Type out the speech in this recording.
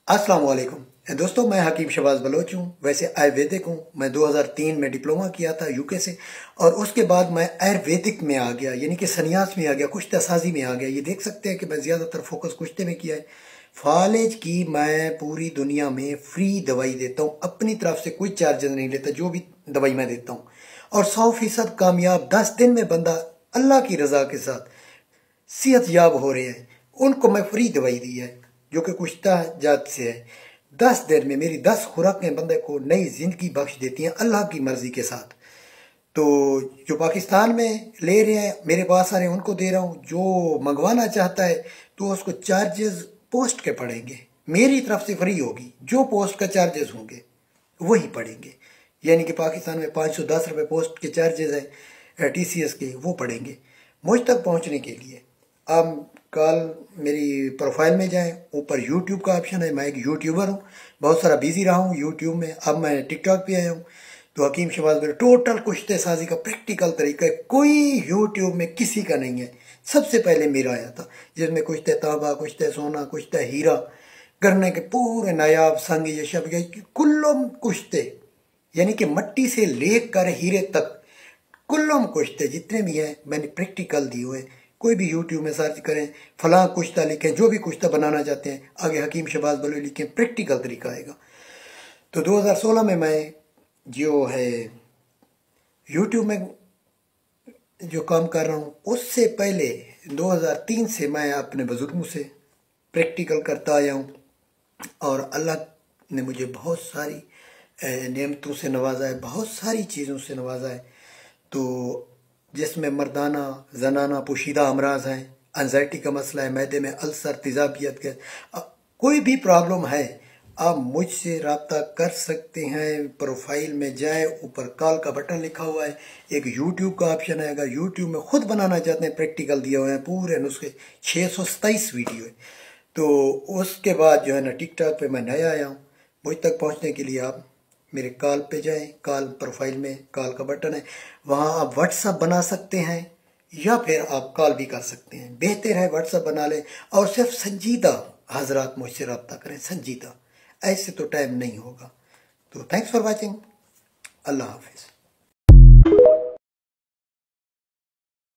अस्सलाम वालेकुम दोस्तों, मैं हकीम शहबाज बलोच हूँ। वैसे आयुर्वेदिक हूँ। मैं 2003 में डिप्लोमा किया था यूके से, और उसके बाद मैं आयुर्वेदिक में आ गया, यानी कि सन्यास में आ गया, कुश्ता साजी में आ गया। ये देख सकते हैं कि मैं ज़्यादातर फोकस कुश्ते में किया है। फालेज की मैं पूरी दुनिया में फ्री दवाई देता हूँ, अपनी तरफ से कोई चार्जेस नहीं लेता। जो भी दवाई मैं देता हूँ, और 100% कामयाब 10 दिन में बंदा अल्लाह की रज़ा के साथ सेहत याब हो रहे हैं। उनको मैं फ्री दवाई दी है, जो कि कुश्ता जात से है। 10 दिन में मेरी 10 खुराकें बंदे को नई जिंदगी बख्श देती हैं अल्लाह की मर्जी के साथ। तो जो पाकिस्तान में ले रहे हैं, मेरे पास आ रहे हैं, उनको दे रहा हूँ। जो मंगवाना चाहता है तो उसको चार्जेस पोस्ट के पड़ेंगे, मेरी तरफ से फ्री होगी। जो पोस्ट का चार्जेस होंगे वही पड़ेंगे, यानी कि पाकिस्तान में 510 रुपये पोस्ट के चार्जेस हैं TCS के, वो पड़ेंगे मुझ तक पहुंचने के लिए। आप कल मेरी प्रोफाइल में जाएं, ऊपर यूट्यूब का ऑप्शन है। मैं एक यूट्यूबर हूँ, बहुत सारा बिजी रहा हूँ यूट्यूब में। अब मैं टिकटॉक पे आया हूँ। तो हकीम शहबाज मेरे टोटल कुश्ते साजी का प्रैक्टिकल तरीका है, कोई यूट्यूब में किसी का नहीं है। सबसे पहले मेरा आया था, जिसमें कुश्ते तांबा, कुश्ते सोना, कुश्ते हीरा करने के पूरे नायाब संग ये शब कुल्लम कुश्ते, यानी कि मट्टी से लेकर हीरे तक कुल्लम कुश्ते जितने भी हैं मैंने प्रैक्टिकल दिए हुए। कोई भी यूट्यूब में सर्च करें, फलां कुश्ता लिखें, जो भी कुश्ता बनाना चाहते हैं आगे हकीम शहबाज बलोच लिखें, प्रैक्टिकल तरीका आएगा। तो 2016 में मैं जो है यूट्यूब में जो काम कर रहा हूँ, उससे पहले 2003 से मैं अपने बुजुर्गों से प्रैक्टिकल करता आया हूँ। और अल्लाह ने मुझे बहुत सारी नेमतों से नवाजा है, बहुत सारी चीज़ों से नवाजा है। तो जिसमें मर्दाना जनाना पोशीदा अमराज हैं, एंजाइटी का मसला है, मैदे में अल्सर, तेज़ाबियत के कोई भी प्रॉब्लम है, आप मुझसे रब्ता कर सकते हैं। प्रोफाइल में जाएं, ऊपर कॉल का बटन लिखा हुआ है, एक यूट्यूब का ऑप्शन है। अगर यूट्यूब में खुद बनाना चाहते हैं, प्रैक्टिकल दिए हुए हैं पूरे नुस्खे, 627 वीडियो है। तो उसके बाद जो है ना, टिकटॉक पे मैं नया आया हूँ। मुझ तक पहुँचने के लिए आप मेरे कॉल पे जाएं, कॉल प्रोफाइल में कॉल का बटन है, वहाँ आप व्हाट्सअप बना सकते हैं, या फिर आप कॉल भी कर सकते हैं। बेहतर है व्हाट्सअप बना लें, और सिर्फ संजीदा हजरात मुझसे रब्ता करें, संजीदा। ऐसे तो टाइम नहीं होगा। तो थैंक्स फॉर वॉचिंग। अल्लाह हाफिज़।